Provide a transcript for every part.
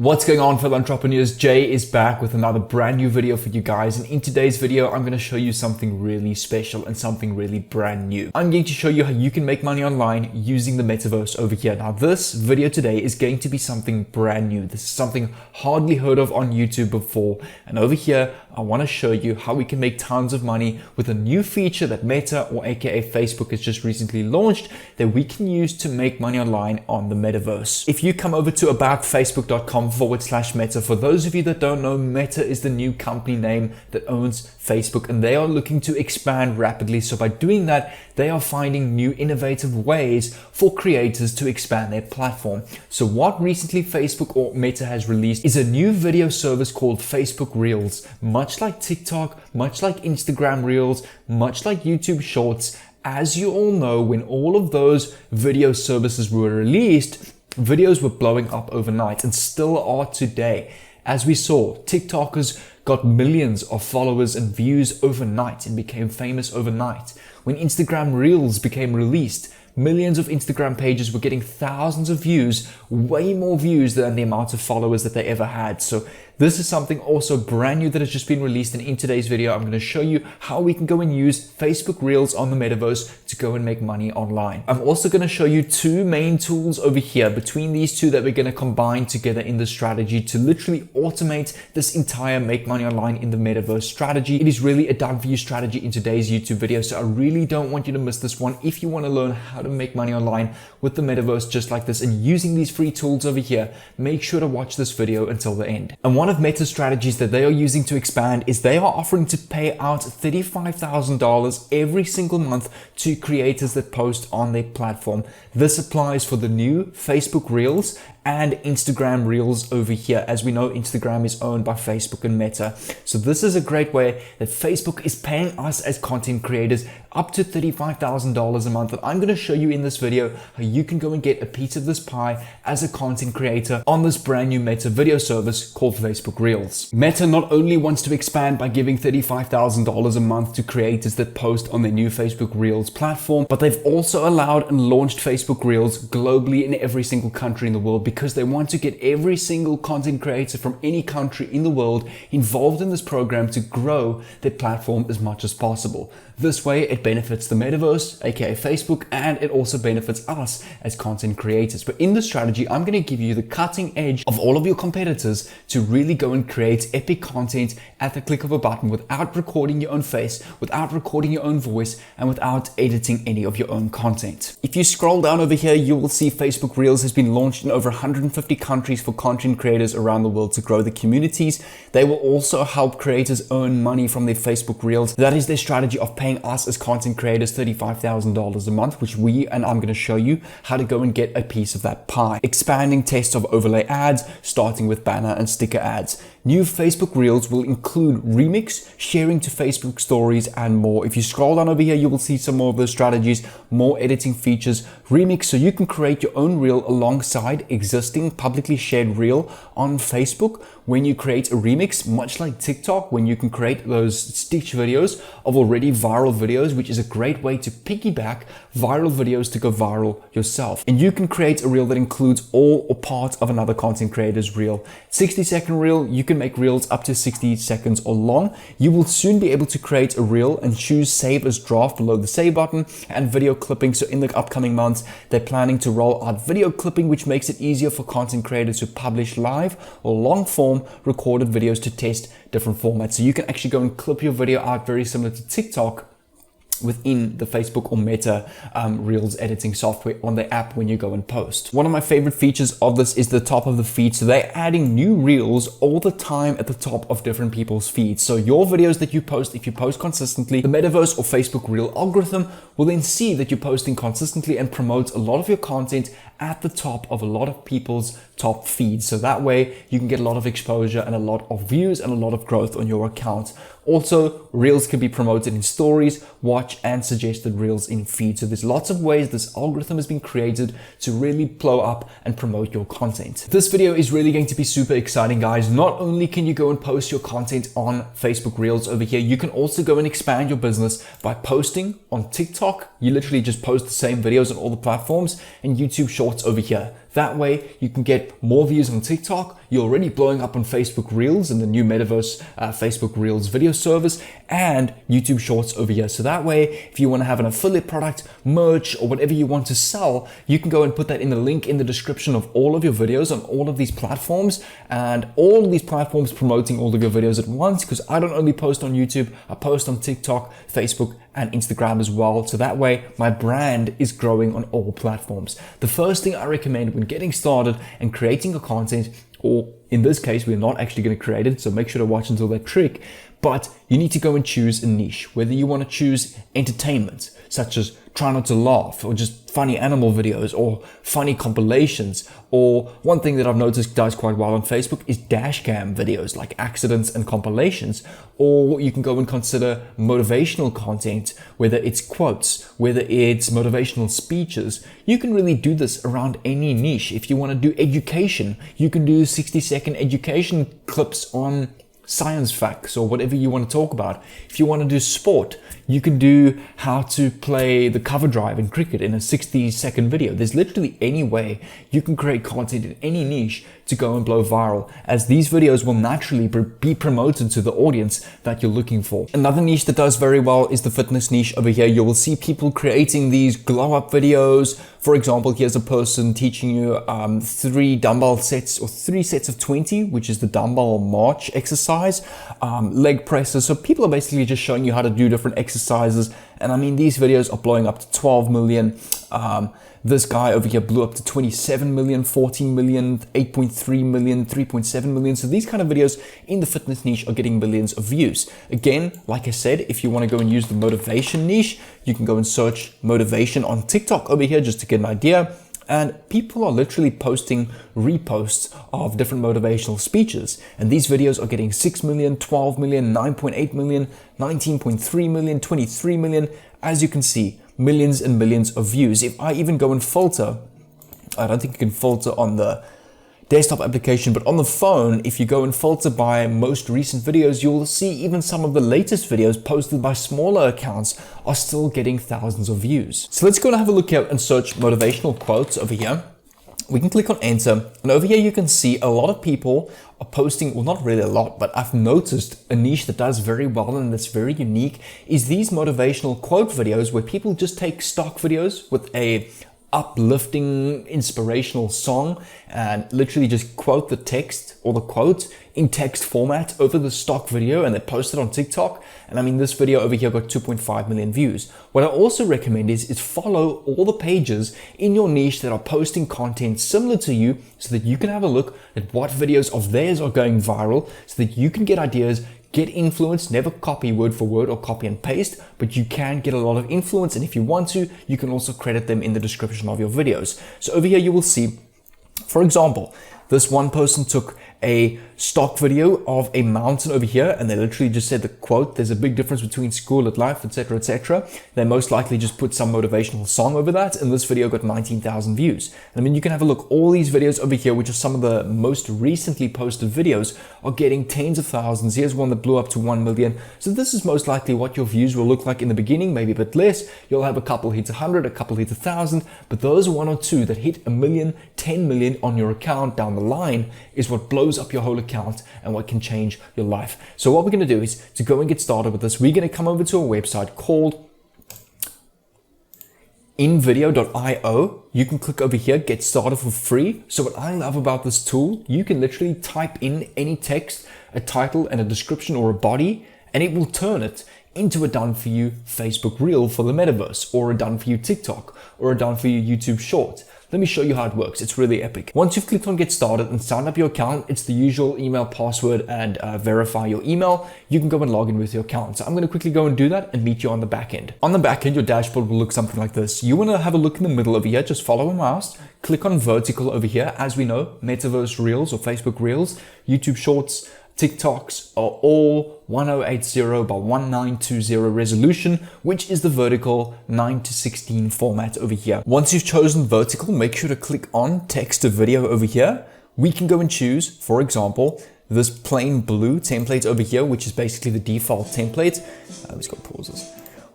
What's going on, fellow entrepreneurs? Jay is back with another brand new video for you guys, and in today's video I'm going to show you something really special and something really brand new. I'm going to show you how you can make money online using the metaverse over here. Now this video today is going to be something brand new. This is something hardly heard of on YouTube before, and over here I want to show you how we can make tons of money with a new feature that Meta, or aka Facebook, has just recently launched that we can use to make money online on the metaverse. If you come over to aboutfacebook.com/Meta, for those of you that don't know, Meta is the new company name that owns Facebook, and they are looking to expand rapidly. So by doing that, they are finding new innovative ways for creators to expand their platform. So what recently Facebook or Meta has released is a new video service called Facebook Reels. Much like TikTok, much like Instagram Reels, much like YouTube Shorts, as you all know, when all of those video services were released, videos were blowing up overnight and still are today. As we saw, TikTokers got millions of followers and views overnight and became famous overnight. When Instagram Reels became released, millions of Instagram pages were getting thousands of views, way more views than the amount of followers that they ever had. So this is something also brand new that has just been released, and in today's video I'm going to show you how we can go and use Facebook Reels on the metaverse to go and make money online. I'm also going to show you two main tools over here between these two that we're going to combine together in the strategy to literally automate this entire make money online in the metaverse strategy. It is really a done for you strategy in today's YouTube video, so I really don't want you to miss this one. If you want to learn how to make money online with the metaverse just like this and using these free tools over here, make sure to watch this video until the end. And one of Meta's strategies that they are using to expand is they are offering to pay out $35,000 every single month to creators that post on their platform. This applies for the new Facebook Reels and Instagram Reels over here. As we know, Instagram is owned by Facebook and Meta. So this is a great way that Facebook is paying us as content creators up to $35,000 a month. And I'm going to show you in this video how you can go and get a piece of this pie as a content creator on this brand new Meta video service called Facebook Reels. Meta not only wants to expand by giving $35,000 a month to creators that post on their new Facebook Reels platform, but they've also allowed and launched Facebook Reels globally in every single country in the world, because they want to get every single content creator from any country in the world involved in this program to grow their platform as much as possible. This way it benefits the metaverse, aka Facebook, and it also benefits us as content creators. But in this strategy, I'm going to give you the cutting edge of all of your competitors to really go and create epic content at the click of a button without recording your own face, without recording your own voice, and without editing any of your own content. If you scroll down over here, you will see Facebook Reels has been launched in over 150 countries for content creators around the world to grow the communities. They will also help creators earn money from their Facebook Reels. That is their strategy of paying us as content creators $35,000 a month, which I'm going to show you how to go and get a piece of that pie. Expanding tests of overlay ads, starting with banner and sticker ads. New Facebook Reels will include remix, sharing to Facebook stories, and more. If you scroll down over here, you will see some more of those strategies, more editing features, remix, so you can create your own reel alongside existing publicly shared reel on Facebook. When you create a remix, much like TikTok, when you can create those stitch videos of already viral videos, which is a great way to piggyback viral videos to go viral yourself. And you can create a reel that includes all or part of another content creator's reel. 60-second reel, you can make reels up to 60 seconds or long. You will soon be able to create a reel and choose save as draft below the save button, and video clipping. So in the upcoming months, they're planning to roll out video clipping, which makes it easier for content creators to publish live or long form recorded videos to test different formats. So you can actually go and clip your video out very similar to TikTok within the Facebook or Meta Reels editing software on the app when you go and post. One of my favorite features of this is the top of the feed. So they're adding new reels all the time at the top of different people's feeds. So your videos that you post, if you post consistently, the Metaverse or Facebook Reel algorithm will then see that you're posting consistently and promotes a lot of your content at the top of a lot of people's top feeds. So that way you can get a lot of exposure and a lot of views and a lot of growth on your account. Also, reels can be promoted in stories, watch, and suggested reels in feed. So there's lots of ways this algorithm has been created to really blow up and promote your content. This video is really going to be super exciting, guys. Not only can you go and post your content on Facebook Reels over here, you can also go and expand your business by posting on TikTok. You literally just post the same videos on all the platforms, and YouTube Shorts over here. That way you can get more views on TikTok. You're already blowing up on Facebook Reels and the new Metaverse Facebook Reels video service and YouTube Shorts over here. So that way, if you want to have an affiliate product, merch, or whatever you want to sell, you can go and put that in the link in the description of all of your videos on all of these platforms, and all of these platforms promoting all of your videos at once, because I don't only post on YouTube, I post on TikTok, Facebook, and Instagram as well. So that way my brand is growing on all platforms. The first thing I recommend when getting started and creating your content, or in this case, we're not actually going to create it, so make sure to watch until that trick, but you need to go and choose a niche. Whether you want to choose entertainment, such as try not to laugh, or just funny animal videos, or funny compilations, or one thing that I've noticed does quite well on Facebook is dash cam videos, like accidents and compilations. Or you can go and consider motivational content, whether it's quotes, whether it's motivational speeches. You can really do this around any niche. If you want to do education, you can do 60-second education clips on science facts or whatever you want to talk about. If you want to do sport, you can do how to play the cover drive in cricket in a 60-second video. There's literally any way you can create content in any niche to go and blow viral, as these videos will naturally be promoted to the audience that you're looking for. Another niche that does very well is the fitness niche over here. You will see people creating these glow up videos. For example, here's a person teaching you 3 dumbbell sets or 3 sets of 20, which is the dumbbell march exercise, leg presses. So people are basically just showing you how to do different exercises. And I mean, these videos are blowing up to 12 million. This guy over here blew up to 27 million, 14 million, 8.3 million, 3.7 million. So these kind of videos in the fitness niche are getting millions of views. Again, like I said, if you want to go and use the motivation niche, you can go and search motivation on TikTok over here just to get an idea. And people are literally posting reposts of different motivational speeches. And these videos are getting 6 million, 12 million, 9.8 million, 19.3 million, 23 million. As you can see, millions and millions of views. If I even go and filter, I don't think you can filter on the desktop application, but on the phone, if you go and filter by most recent videos, you'll see even some of the latest videos posted by smaller accounts are still getting thousands of views. So let's go and have a look here and search motivational quotes over here. We can click on enter, and over here you can see a lot of people are posting, well, not really a lot, but I've noticed a niche that does very well and that's very unique is these motivational quote videos where people just take stock videos with a uplifting inspirational song and literally just quote the text or the quote in text format over the stock video, and they post it on TikTok. And I mean, this video over here got 2.5 million views. What I also recommend is follow all the pages in your niche that are posting content similar to you, so that you can have a look at what videos of theirs are going viral, so that you can get ideas, get influence. Never copy word for word or copy and paste, but you can get a lot of influence. And if you want to, you can also credit them in the description of your videos. So over here you will see, for example, this one person took a stock video of a mountain over here, and they literally just said the quote, "There's a big difference between school and life," etc., etc. They most likely just put some motivational song over that, and this video got 19,000 views. And I mean, you can have a look, all these videos over here, which are some of the most recently posted videos, are getting tens of thousands. Here's one that blew up to 1 million. So this is most likely what your views will look like in the beginning, maybe a bit less. You'll have a couple hit 100, a couple hit 1,000, but those 1 or 2 that hit 1 million, 10 million on your account down the line is what blows up your whole account and what can change your life. So what we're going to do is to go and get started with this. We're going to come over to a website called invideo.io. You can click over here, get started for free. So what I love about this tool, you can literally type in any text, a title and a description or a body, and it will turn it into a done for you Facebook Reel for the Metaverse, or a done for you TikTok, or a done for you YouTube Short. Let me show you how it works. It's really epic. Once you've clicked on get started and signed up your account, it's the usual email, password, and verify your email. You can go and log in with your account. So I'm going to quickly go and do that and meet you on the back end. On the back end, your dashboard will look something like this. You want to have a look in the middle over here. Just follow a mouse, click on vertical over here. As we know, Metaverse Reels or Facebook Reels, YouTube Shorts, TikToks are all 1080 by 1920 resolution, which is the vertical 9:16 format over here. Once you've chosen vertical, make sure to click on text to video over here. We can go and choose, for example, this plain blue template over here, which is basically the default template. Let's go pause this.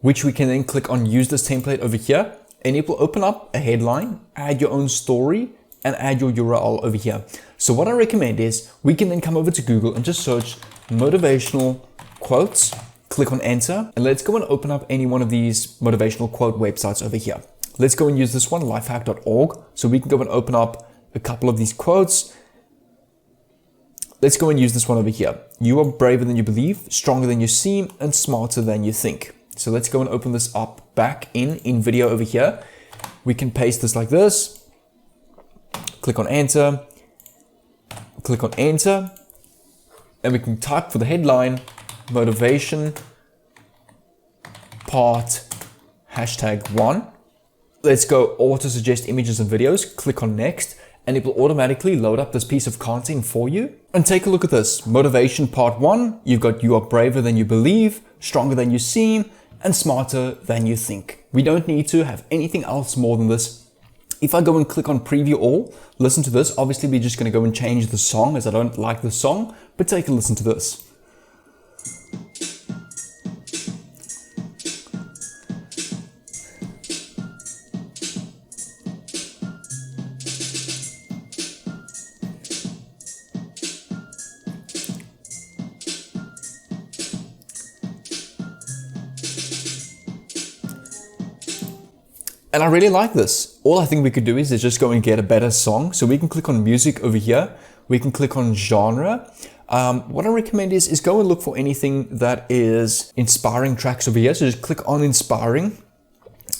Which we can then click on use this template over here, and it will open up a headline, add your own story, and add your URL over here. So what I recommend is we can then come over to Google and just search motivational quotes, click on enter, and let's go and open up any one of these motivational quote websites over here. Let's go and use this one, lifehack.org. So we can go and open up a couple of these quotes. Let's go and use this one over here. You are braver than you believe, stronger than you seem, and smarter than you think. So let's go and open this up back in video over here. We can paste this like this. Click on enter. Click on enter. And we can type for the headline, motivation part #1. Let's go auto suggest images and videos. Click on next, and it will automatically load up this piece of content for you. And take a look at this. Motivation part 1. You've got you are braver than you believe, stronger than you seem, and smarter than you think. We don't need to have anything else more than this. If I go and click on preview all, listen to this. Obviously, we're just going to go and change the song as I don't like the song, but take a listen to this. And I really like this. All I think we could do is just go and get a better song. So we can click on music over here. We can click on genre. What I recommend is go and look for anything that is inspiring tracks over here. So just click on inspiring.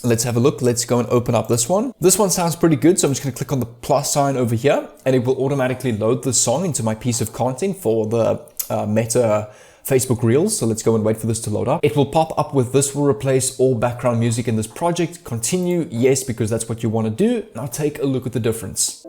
Let's have a look. Let's go and open up this one. This one sounds pretty good. So I'm just going to click on the plus sign over here, and it will automatically load the song into my piece of content for the Meta Facebook Reels. So let's go and wait for this to load up. It will pop up with this will replace all background music in this project. Continue, yes, because that's what you want to do. Now take a look at the difference.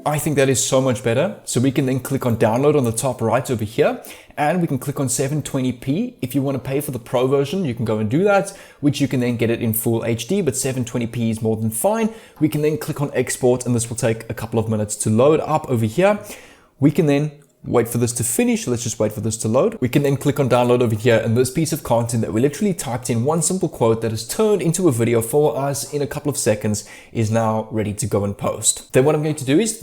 I think that is so much better. So we can then click on download on the top right over here, and we can click on 720p. If you want to pay for the pro version, you can go and do that, which you can then get it in full HD, but 720p is more than fine. We can then click on export, and this will take a couple of minutes to load up over here. We can then wait for this to finish. Let's just wait for this to load. We can then click on download over here, and this piece of content that we literally typed in one simple quote that is turned into a video for us in a couple of seconds is now ready to go and post. Then what I'm going to do is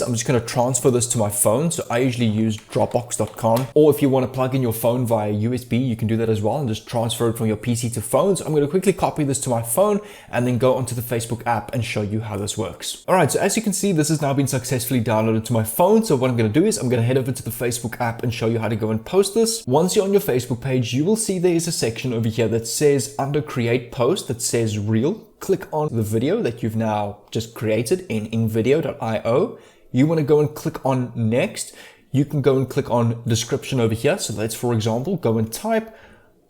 I'm just going to transfer this to my phone. So I usually use dropbox.com, or if you want to plug in your phone via USB, you can do that as well and just transfer it from your PC to phone. So I'm going to quickly copy this to my phone and then go onto the Facebook app and show you how this works. All right, so as you can see, this has now been successfully downloaded to my phone. So what I'm going to do is I'm going to head over to the Facebook app and show you how to go and post this. Once you're on your Facebook page, you will see there is a section over here that says under create post that says reel. Click on the video that you've now just created in invideo.io. You want to go and click on next. You can go and click on description over here. So let's, for example, go and type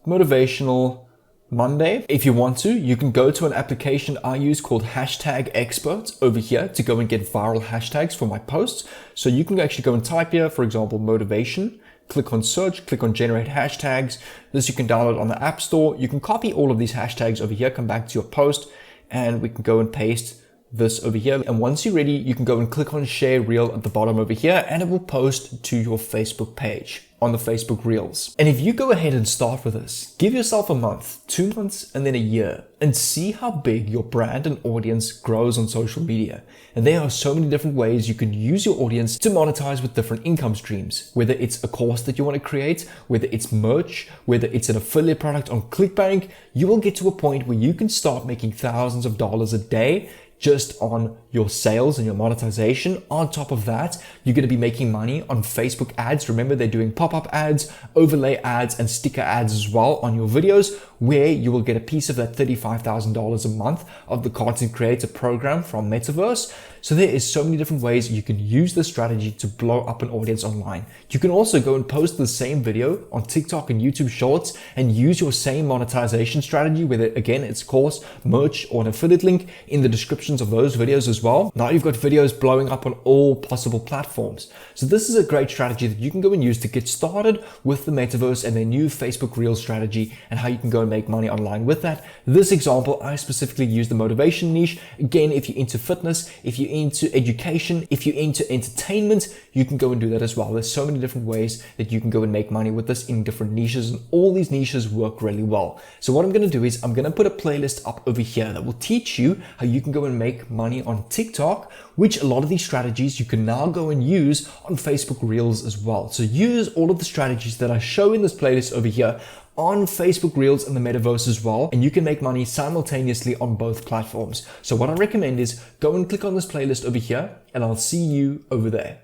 motivational Monday. If you want to, you can go to an application I use called #expert over here to go and get viral hashtags for my posts. So you can actually go and type here, for example, motivation, click on search, click on generate hashtags. This you can download on the App Store. You can copy all of these hashtags over here, come back to your post, and we can go and paste this over here. And once you're ready, you can go and click on share reel at the bottom over here, and it will post to your Facebook page on the Facebook Reels. And if you go ahead and start with this, give yourself a month, 2 months, and then a year, and see how big your brand and audience grows on social media. And there are so many different ways you can use your audience to monetize with different income streams, whether it's a course that you want to create, whether it's merch, whether it's an affiliate product on ClickBank. You will get to a point where you can start making thousands of dollars a day just on your sales and your monetization. On top of that, you're going to be making money on Facebook ads. Remember, they're doing pop-up ads, overlay ads, and sticker ads as well on your videos, where you will get a piece of that $35,000 a month of the content creator program from Metaverse. So there is so many different ways you can use this strategy to blow up an audience online. You can also go and post the same video on TikTok and YouTube Shorts and use your same monetization strategy, whether again it's course, merch, or an affiliate link in the descriptions of those videos as well. Now you've got videos blowing up on all possible platforms. So this is a great strategy that you can go and use to get started with the Metaverse and their new Facebook Reels strategy and how you can go and make money online with that. This example, I specifically use the motivation niche. Again, if you're into fitness, if you're you're into education, if you're into entertainment, you can go and do that as well. There's so many different ways that you can go and make money with this in different niches, and all these niches work really well. So what I'm going to do is I'm going to put a playlist up over here that will teach you how you can go and make money on TikTok, which a lot of these strategies you can now go and use on Facebook Reels as well. So use all of the strategies that I show in this playlist over here on Facebook Reels and the Metaverse as well, and you can make money simultaneously on both platforms. So what I recommend is go and click on this playlist over here, and I'll see you over there.